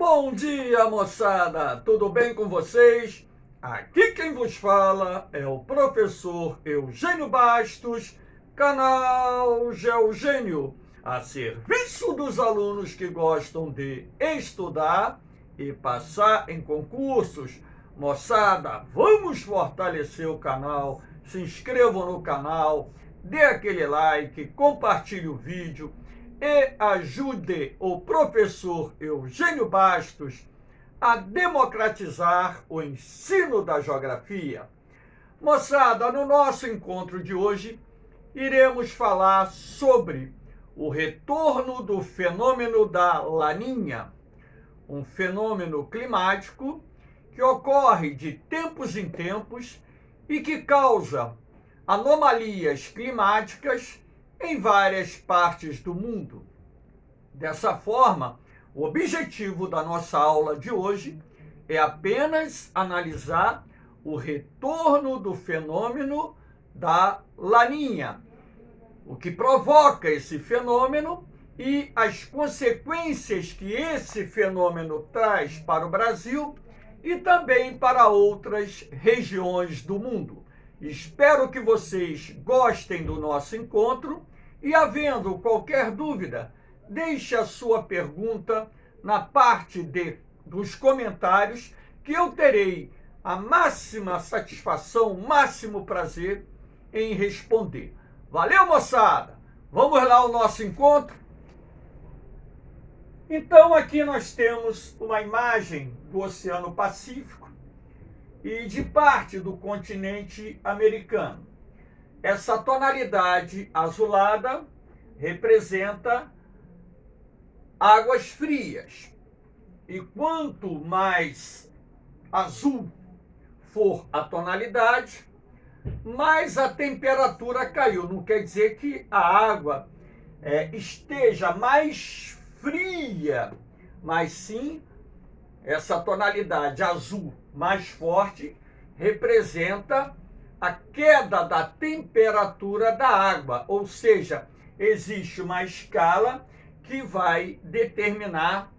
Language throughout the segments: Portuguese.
Bom dia, moçada! Tudo bem com vocês? Aqui quem vos fala é o professor Eugênio Bastos, canal Geogênio, a serviço dos alunos que gostam de estudar e passar em concursos. Moçada, vamos fortalecer o canal, se inscrevam no canal, dê aquele like, compartilhe o vídeo e ajude o professor Eugênio Bastos a democratizar o ensino da geografia. Moçada, no nosso encontro de hoje, iremos falar sobre o retorno do fenômeno da Laninha, um fenômeno climático que ocorre de tempos em tempos e que causa anomalias climáticas em várias partes do mundo. Dessa forma, o objetivo da nossa aula de hoje é apenas analisar o retorno do fenômeno da Laninha, o que provoca esse fenômeno e as consequências que esse fenômeno traz para o Brasil e também para outras regiões do mundo. Espero que vocês gostem do nosso encontro e, havendo qualquer dúvida, deixe a sua pergunta na parte dos comentários, que eu terei a máxima satisfação, o máximo prazer em responder. Valeu, moçada! Vamos lá ao nosso encontro? Então, aqui nós temos uma imagem do Oceano Pacífico e de parte do continente americano. Essa tonalidade azulada representa águas frias. E quanto mais azul for a tonalidade, mais a temperatura caiu. Não quer dizer que a água esteja mais fria, mas sim essa tonalidade azul mais forte representa a queda da temperatura da água, ou seja, existe uma escala que vai determinar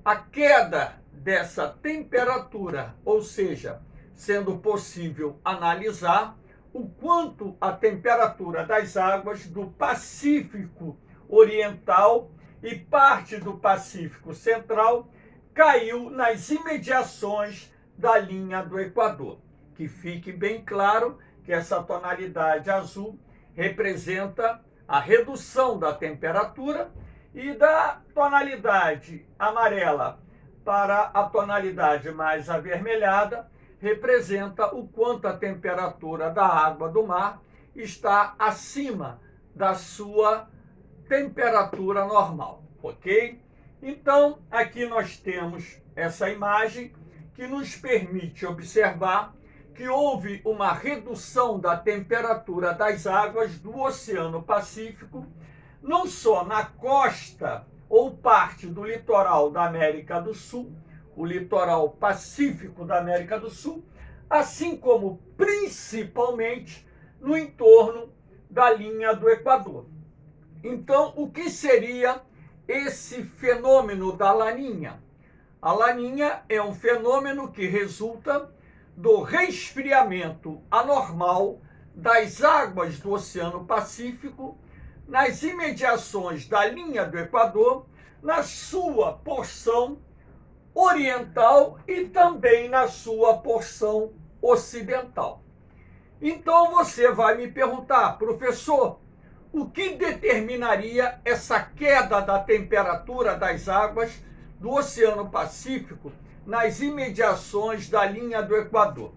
a queda dessa temperatura, ou seja, sendo possível analisar o quanto a temperatura das águas do Pacífico Oriental e parte do Pacífico Central caiu nas imediações da linha do Equador. Que fique bem claro que essa tonalidade azul representa a redução da temperatura e da tonalidade amarela para a tonalidade mais avermelhada representa o quanto a temperatura da água do mar está acima da sua temperatura normal, ok? Então, aqui nós temos essa imagem que nos permite observar que houve uma redução da temperatura das águas do Oceano Pacífico, não só na costa ou parte do litoral da América do Sul, o litoral pacífico da América do Sul, assim como principalmente no entorno da linha do Equador. Então, o que seria esse fenômeno da Laninha? A Laninha é um fenômeno que resulta do resfriamento anormal das águas do Oceano Pacífico nas imediações da linha do Equador, na sua porção oriental e também na sua porção ocidental. Então você vai me perguntar, professor, o que determinaria essa queda da temperatura das águas do Oceano Pacífico nas imediações da linha do Equador?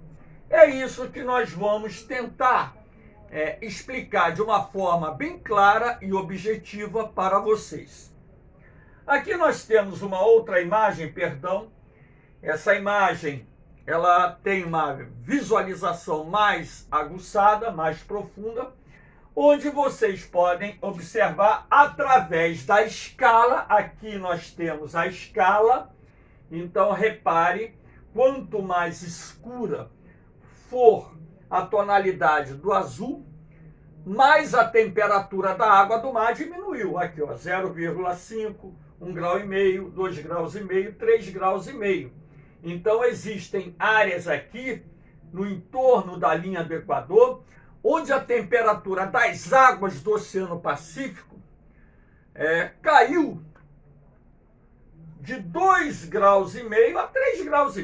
É isso que nós vamos tentar explicar de uma forma bem clara e objetiva para vocês. Aqui nós temos uma outra imagem, essa imagem ela tem uma visualização mais aguçada, mais profunda, onde vocês podem observar através da escala. Aqui nós temos a escala, então repare, quanto mais escura for a tonalidade do azul, mais a temperatura da água do mar diminuiu. Aqui, ó, 0,5, 1,5 grau, 2,5 graus, 3,5 graus. Então existem áreas aqui no entorno da linha do Equador, onde a temperatura das águas do Oceano Pacífico caiu de 2,5 graus a 3,5 graus.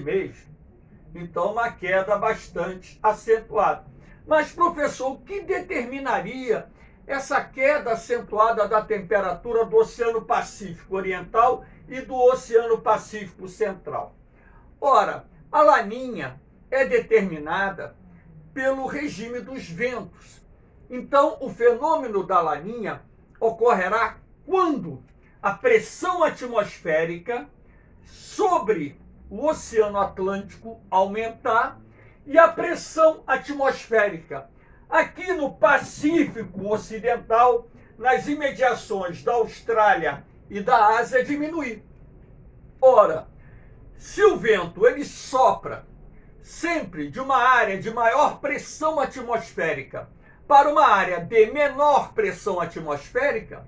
Então, uma queda bastante acentuada. Mas, professor, o que determinaria essa queda acentuada da temperatura do Oceano Pacífico Oriental e do Oceano Pacífico Central? Ora, a Laninha é determinada pelo regime dos ventos. Então, o fenômeno da Laninha ocorrerá quando a pressão atmosférica sobre o Oceano Atlântico aumentar e a pressão atmosférica aqui no Pacífico Ocidental, nas imediações da Austrália e da Ásia, diminuir. Ora, se o vento ele sopra sempre de uma área de maior pressão atmosférica para uma área de menor pressão atmosférica,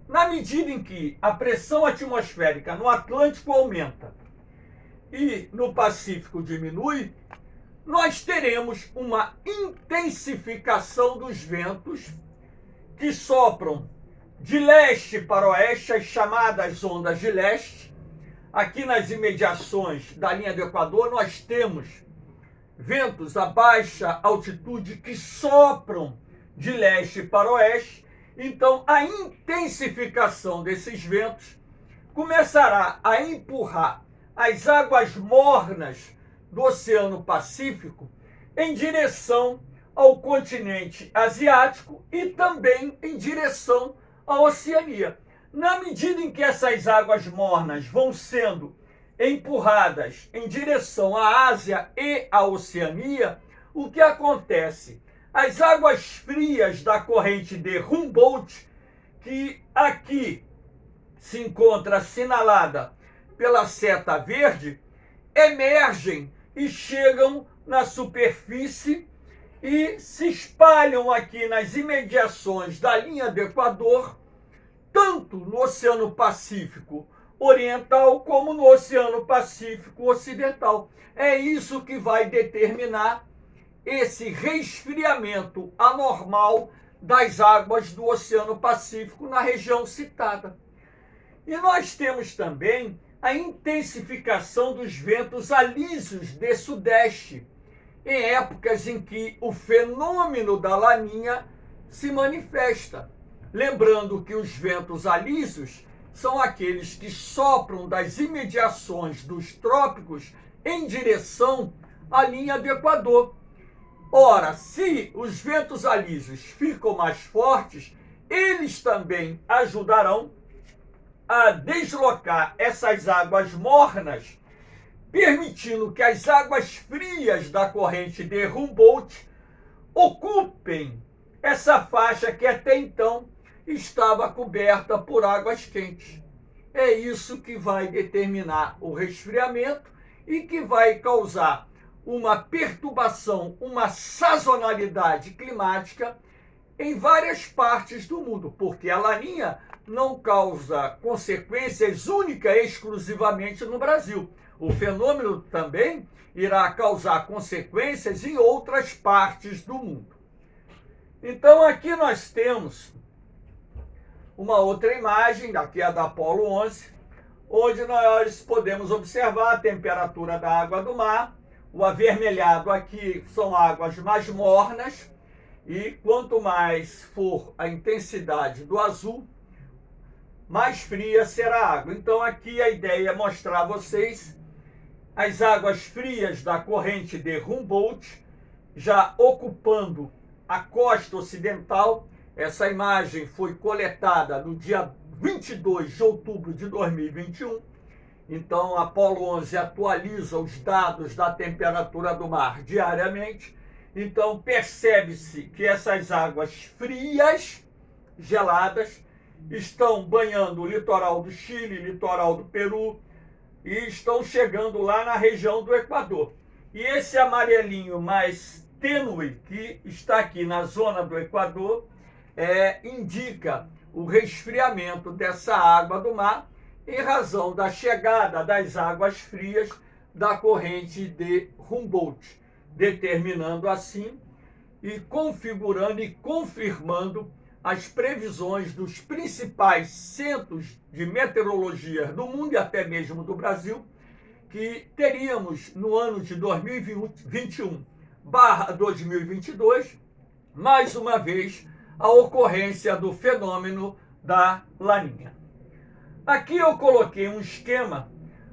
na medida em que a pressão atmosférica no Atlântico aumenta e no Pacífico diminui, nós teremos uma intensificação dos ventos que sopram de leste para oeste, as chamadas ondas de leste. Aqui nas imediações da linha do Equador, nós temos ventos a baixa altitude que sopram de leste para oeste. Então, a intensificação desses ventos começará a empurrar as águas mornas do Oceano Pacífico em direção ao continente asiático e também em direção à Oceania. Na medida em que essas águas mornas vão sendo empurradas em direção à Ásia e à Oceania, o que acontece? As águas frias da corrente de Humboldt, que aqui se encontra assinalada pela seta verde, emergem e chegam na superfície e se espalham aqui nas imediações da linha do Equador, tanto no Oceano Pacífico Oriental como no Oceano Pacífico Ocidental. É isso que vai determinar esse resfriamento anormal das águas do Oceano Pacífico na região citada. E nós temos também a intensificação dos ventos alísios de sudeste, em épocas em que o fenômeno da Laninha se manifesta. Lembrando que os ventos alísios são aqueles que sopram das imediações dos trópicos em direção à linha do Equador. Ora, se os ventos alísios ficam mais fortes, eles também ajudarão a deslocar essas águas mornas, permitindo que as águas frias da corrente de Humboldt ocupem essa faixa que até então estava coberta por águas quentes. É isso que vai determinar o resfriamento e que vai causar uma perturbação, uma sazonalidade climática em várias partes do mundo, porque a Laninha não causa consequências única e exclusivamente no Brasil. O fenômeno também irá causar consequências em outras partes do mundo. Então aqui nós temos uma outra imagem, daqui é da Apolo 11, onde nós podemos observar a temperatura da água do mar. O avermelhado aqui são águas mais mornas, e quanto mais for a intensidade do azul, mais fria será a água. Então aqui a ideia é mostrar a vocês as águas frias da corrente de Humboldt já ocupando a costa ocidental. Essa imagem foi coletada no dia 22 de outubro de 2021. Então, a Apolo 11 atualiza os dados da temperatura do mar diariamente. Então, percebe-se que essas águas frias, geladas, estão banhando o litoral do Chile, litoral do Peru, e estão chegando lá na região do Equador. E esse amarelinho mais tênue que está aqui na zona do Equador indica o resfriamento dessa água do mar em razão da chegada das águas frias da corrente de Humboldt, determinando assim e configurando e confirmando as previsões dos principais centros de meteorologia do mundo e até mesmo do Brasil, que teríamos no ano de 2021/2022, mais uma vez, a ocorrência do fenômeno da Laninha. Aqui eu coloquei um esquema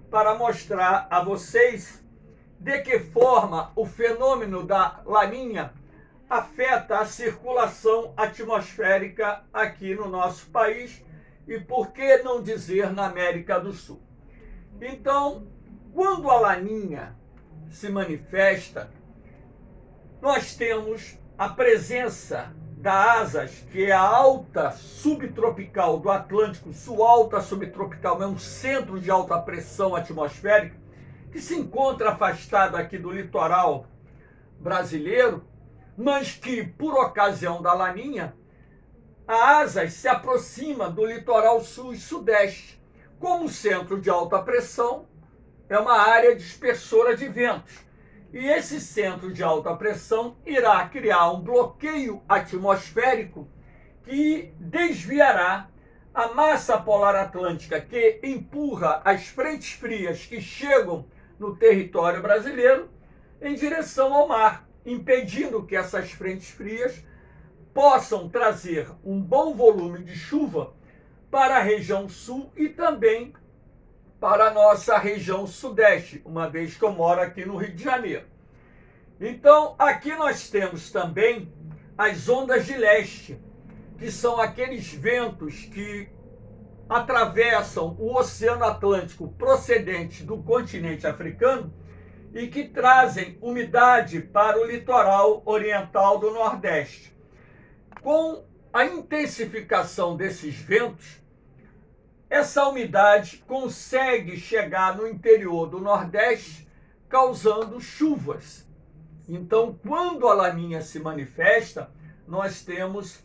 para mostrar a vocês de que forma o fenômeno da Laninha afeta a circulação atmosférica aqui no nosso país e, por que não dizer, na América do Sul. Então, quando a Laninha se manifesta, nós temos a presença da ASAS, que é a alta subtropical do Atlântico Sul. Alta subtropical é um centro de alta pressão atmosférica que se encontra afastado aqui do litoral brasileiro, mas que, por ocasião da Laninha, a ASAS se aproxima do litoral sul e sudeste. Como centro de alta pressão, é uma área dispersora de ventos. E esse centro de alta pressão irá criar um bloqueio atmosférico que desviará a massa polar atlântica que empurra as frentes frias que chegam no território brasileiro em direção ao mar, impedindo que essas frentes frias possam trazer um bom volume de chuva para a região sul e também para a nossa região sudeste, uma vez que eu moro aqui no Rio de Janeiro. Então, aqui nós temos também as ondas de leste, que são aqueles ventos que atravessam o Oceano Atlântico procedente do continente africano e que trazem umidade para o litoral oriental do Nordeste. Com a intensificação desses ventos, essa umidade consegue chegar no interior do Nordeste, causando chuvas. Então, quando a Laninha se manifesta, nós temos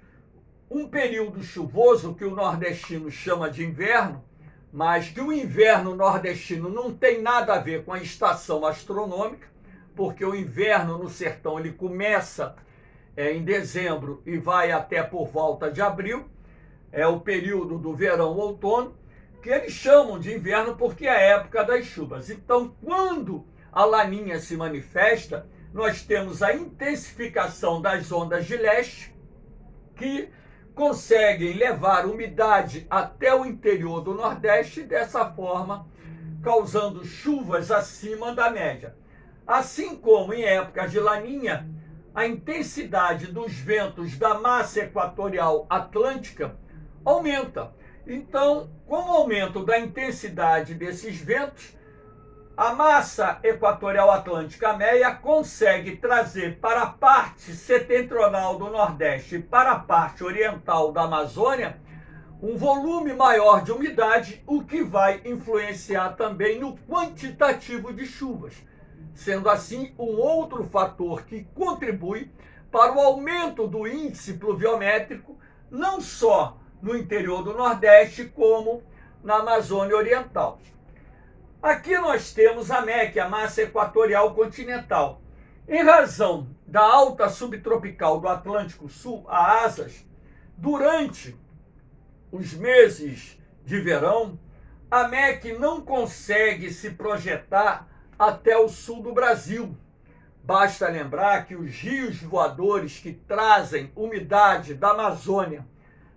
um período chuvoso que o nordestino chama de inverno, mas que o inverno nordestino não tem nada a ver com a estação astronômica, porque o inverno no sertão ele começa em dezembro e vai até por volta de abril. É o período do verão-outono, que eles chamam de inverno porque é a época das chuvas. Então, quando a Laninha se manifesta, nós temos a intensificação das ondas de leste, que conseguem levar umidade até o interior do Nordeste, dessa forma, causando chuvas acima da média. Assim como em épocas de Laninha, a intensidade dos ventos da massa equatorial atlântica aumenta. Então, com o aumento da intensidade desses ventos, a massa equatorial atlântica média consegue trazer para a parte setentrional do Nordeste e para a parte oriental da Amazônia um volume maior de umidade, o que vai influenciar também no quantitativo de chuvas, sendo assim um outro fator que contribui para o aumento do índice pluviométrico, não só no interior do Nordeste, como na Amazônia Oriental. Aqui nós temos a MEC, a massa equatorial continental. Em razão da alta subtropical do Atlântico Sul, a ASAS, durante os meses de verão, a MEC não consegue se projetar até o sul do Brasil. Basta lembrar que os rios voadores que trazem umidade da Amazônia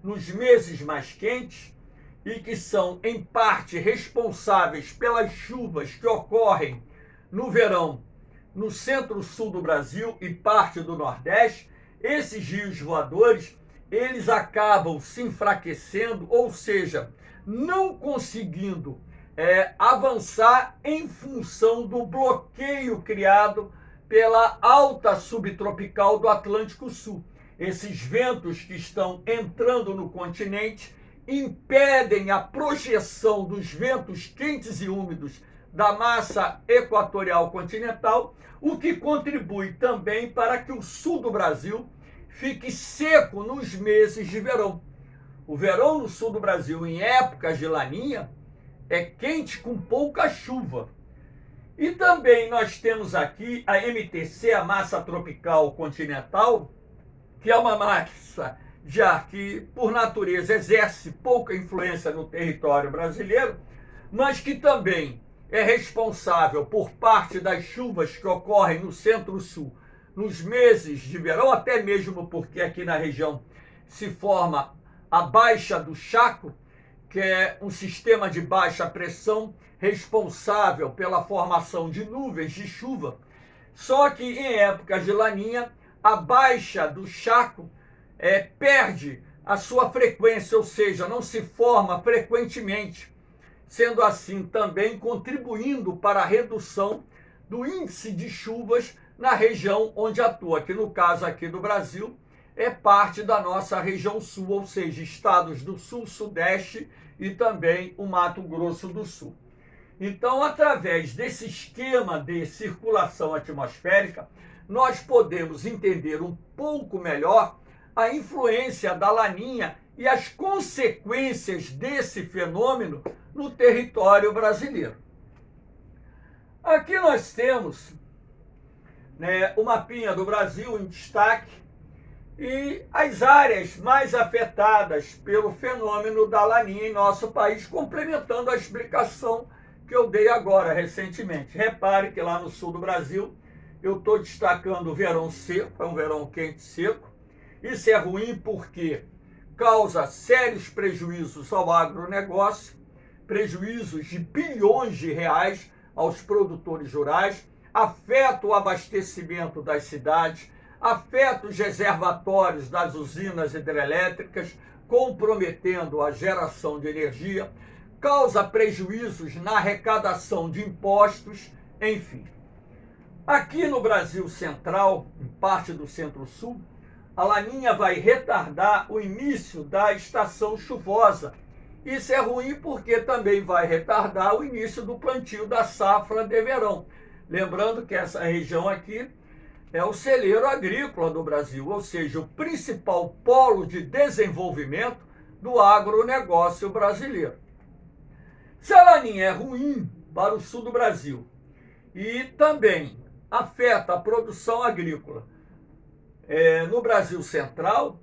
nos meses mais quentes e que são, em parte, responsáveis pelas chuvas que ocorrem no verão no centro-sul do Brasil e parte do Nordeste, esses rios voadores, eles acabam se enfraquecendo, ou seja, não conseguindo avançar em função do bloqueio criado pela alta subtropical do Atlântico Sul. Esses ventos que estão entrando no continente impedem a projeção dos ventos quentes e úmidos da massa equatorial continental, o que contribui também para que o sul do Brasil fique seco nos meses de verão. O verão no sul do Brasil, em épocas de Laninha, é quente com pouca chuva. E também nós temos aqui a MTC, a massa tropical continental, que é uma massa de ar que, por natureza, exerce pouca influência no território brasileiro, mas que também é responsável por parte das chuvas que ocorrem no Centro-Sul nos meses de verão, até mesmo porque aqui na região se forma a Baixa do Chaco, que é um sistema de baixa pressão responsável pela formação de nuvens de chuva. Só que em épocas de laninha, a Baixa do Chaco perde a sua frequência, ou seja, não se forma frequentemente, sendo assim também contribuindo para a redução do índice de chuvas na região onde atua, que no caso aqui do Brasil é parte da nossa região sul, ou seja, estados do sul, sudeste e também o Mato Grosso do Sul. Então, através desse esquema de circulação atmosférica, nós podemos entender um pouco melhor a influência da laninha e as consequências desse fenômeno no território brasileiro. Aqui nós temos o mapinha do Brasil em destaque e as áreas mais afetadas pelo fenômeno da laninha em nosso país, complementando a explicação que eu dei agora, recentemente. Repare que lá no sul do Brasil eu estou destacando o verão seco, é um verão quente seco. Isso é ruim porque causa sérios prejuízos ao agronegócio, prejuízos de bilhões de reais aos produtores rurais, afeta o abastecimento das cidades, afeta os reservatórios das usinas hidrelétricas, comprometendo a geração de energia, causa prejuízos na arrecadação de impostos, enfim. Aqui no Brasil Central, em parte do Centro-Sul, a laninha vai retardar o início da estação chuvosa. Isso é ruim porque também vai retardar o início do plantio da safra de verão. Lembrando que essa região aqui é o celeiro agrícola do Brasil, ou seja, o principal polo de desenvolvimento do agronegócio brasileiro. Se a laninha é ruim para o sul do Brasil e também afeta a produção agrícola no Brasil Central,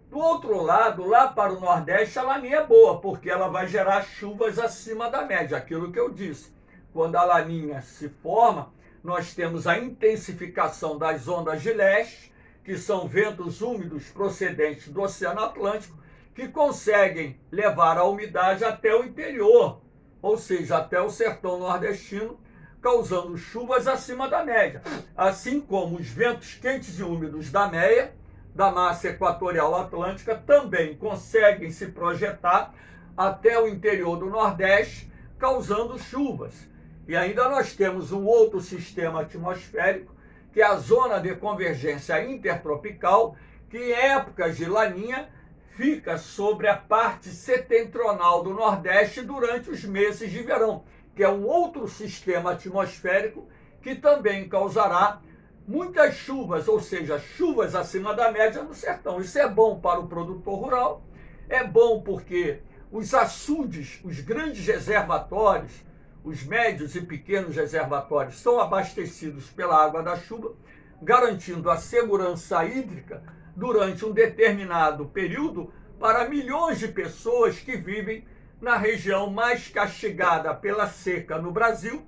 do outro lado, lá para o Nordeste, a laninha é boa, porque ela vai gerar chuvas acima da média, aquilo que eu disse. Quando a laninha se forma, nós temos a intensificação das ondas de leste, que são ventos úmidos procedentes do Oceano Atlântico, que conseguem levar a umidade até o interior, ou seja, até o sertão nordestino, causando chuvas acima da média. Assim como os ventos quentes e úmidos da meia, da massa equatorial atlântica, também conseguem se projetar até o interior do Nordeste, causando chuvas. E ainda nós temos um outro sistema atmosférico, que é a zona de convergência intertropical, que em épocas de laninha fica sobre a parte setentrional do Nordeste durante os meses de verão, que é um outro sistema atmosférico que também causará muitas chuvas, ou seja, chuvas acima da média no sertão. Isso é bom para o produtor rural, é bom porque os açudes, os grandes reservatórios, os médios e pequenos reservatórios são abastecidos pela água da chuva, garantindo a segurança hídrica durante um determinado período para milhões de pessoas que vivem na região mais castigada pela seca no Brasil,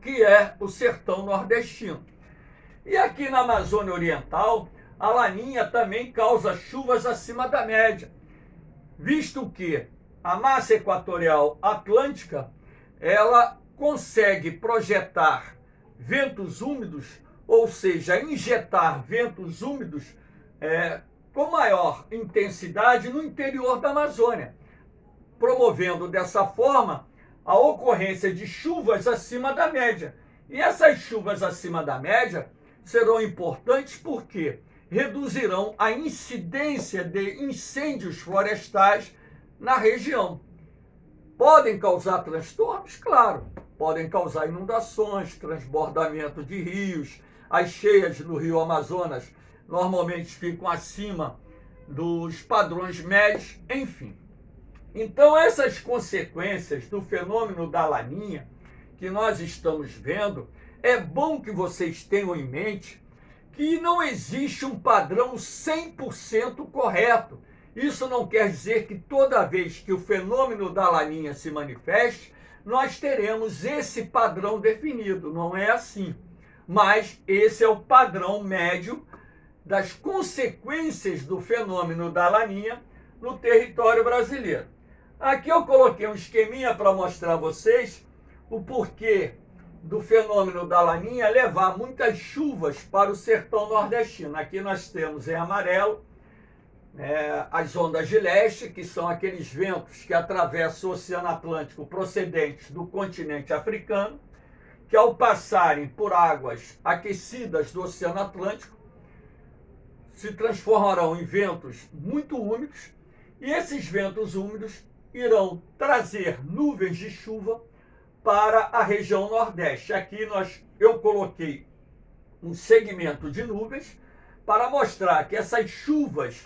que é o sertão nordestino. E aqui na Amazônia Oriental, a laninha também causa chuvas acima da média, visto que a massa equatorial atlântica, ela consegue projetar ventos úmidos, ou seja, injetar ventos úmidos com maior intensidade no interior da Amazônia, promovendo dessa forma a ocorrência de chuvas acima da média. E essas chuvas acima da média serão importantes porque reduzirão a incidência de incêndios florestais na região. Podem causar transtornos? Claro. Podem causar inundações, transbordamento de rios. As cheias no rio Amazonas normalmente ficam acima dos padrões médios, enfim. Então, essas consequências do fenômeno da Laninha que nós estamos vendo, é bom que vocês tenham em mente que não existe um padrão 100% correto. Isso não quer dizer que toda vez que o fenômeno da Laninha se manifeste, nós teremos esse padrão definido. Não é assim. Mas esse é o padrão médio das consequências do fenômeno da Laninha no território brasileiro. Aqui eu coloquei um esqueminha para mostrar a vocês o porquê do fenômeno da Laninha levar muitas chuvas para o sertão nordestino. Aqui nós temos em amarelo as ondas de leste, que são aqueles ventos que atravessam o Oceano Atlântico procedentes do continente africano, que ao passarem por águas aquecidas do Oceano Atlântico, se transformarão em ventos muito úmidos, e esses ventos úmidos irão trazer nuvens de chuva para a região Nordeste. Aqui eu coloquei um segmento de nuvens para mostrar que essas chuvas,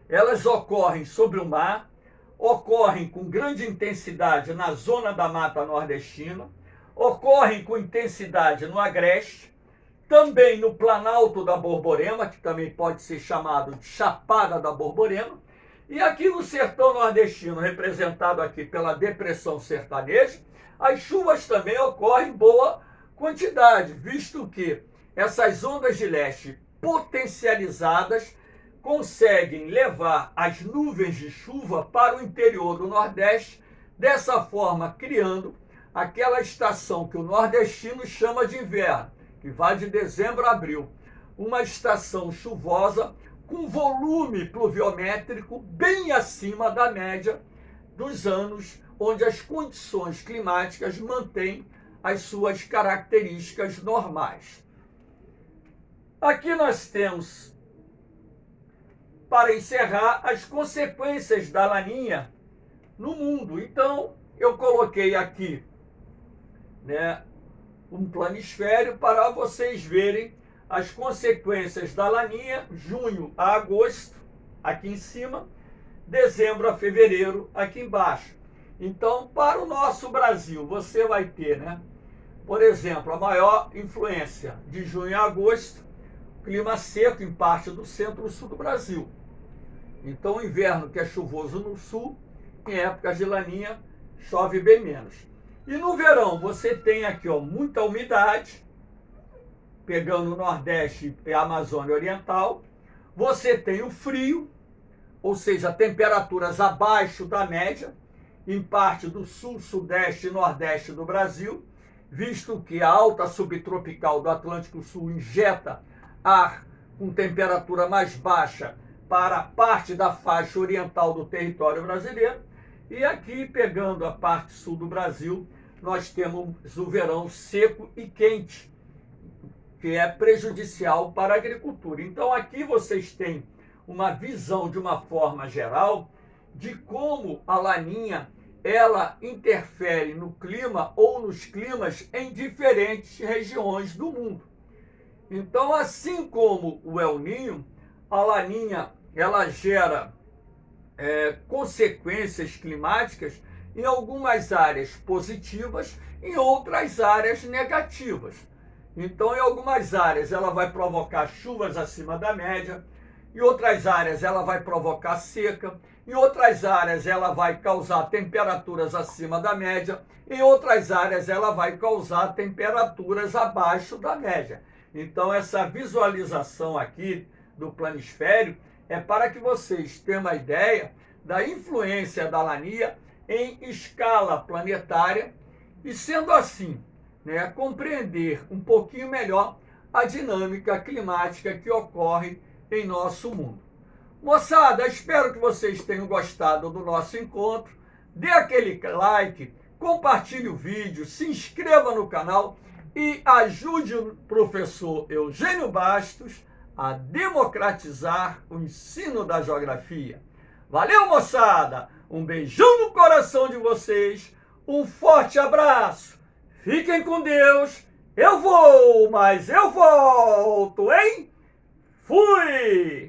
elas ocorrem sobre o mar, ocorrem com grande intensidade na zona da Mata Nordestina, ocorrem com intensidade no Agreste, também no Planalto da Borborema, que também pode ser chamado de Chapada da Borborema, e aqui no sertão nordestino, representado aqui pela depressão sertaneja, as chuvas também ocorrem em boa quantidade, visto que essas ondas de leste potencializadas conseguem levar as nuvens de chuva para o interior do Nordeste, dessa forma criando aquela estação que o nordestino chama de inverno, que vai de dezembro a abril, uma estação chuvosa com volume pluviométrico bem acima da média dos anos onde as condições climáticas mantêm as suas características normais. Aqui nós temos, para encerrar, as consequências da Laninha no mundo. Então, eu coloquei aqui um planisfério para vocês verem as consequências da Laninha, junho a agosto, aqui em cima, dezembro a fevereiro, aqui embaixo. Então, para o nosso Brasil, você vai ter, por exemplo, a maior influência de junho a agosto, clima seco em parte do centro-sul do Brasil. Então, o inverno que é chuvoso no sul, em épocas de Laninha, chove bem menos. E no verão, você tem aqui muita umidade, pegando o Nordeste e a Amazônia Oriental. Você tem o frio, ou seja, temperaturas abaixo da média, em parte do sul, sudeste e nordeste do Brasil, visto que a alta subtropical do Atlântico Sul injeta ar com temperatura mais baixa para parte da faixa oriental do território brasileiro. E aqui, pegando a parte sul do Brasil, nós temos o verão seco e quente, que é prejudicial para a agricultura. Então, aqui vocês têm uma visão, de uma forma geral, de como a Laninha ela interfere no clima ou nos climas em diferentes regiões do mundo. Então, assim como o El Niño, a Laninha ela gera consequências climáticas em algumas áreas positivas, em outras áreas negativas. Então, em algumas áreas ela vai provocar chuvas acima da média, em outras áreas ela vai provocar seca, em outras áreas ela vai causar temperaturas acima da média, em outras áreas ela vai causar temperaturas abaixo da média. Então, essa visualização aqui do planisfério é para que vocês tenham uma ideia da influência da Laninha em escala planetária e, sendo assim, compreender um pouquinho melhor a dinâmica climática que ocorre em nosso mundo. Moçada, espero que vocês tenham gostado do nosso encontro. Dê aquele like, compartilhe o vídeo, se inscreva no canal e ajude o professor Eugênio Bastos a democratizar o ensino da geografia. Valeu, moçada! Um beijão no coração de vocês, um forte abraço, fiquem com Deus, eu vou, mas eu volto, hein? Fui!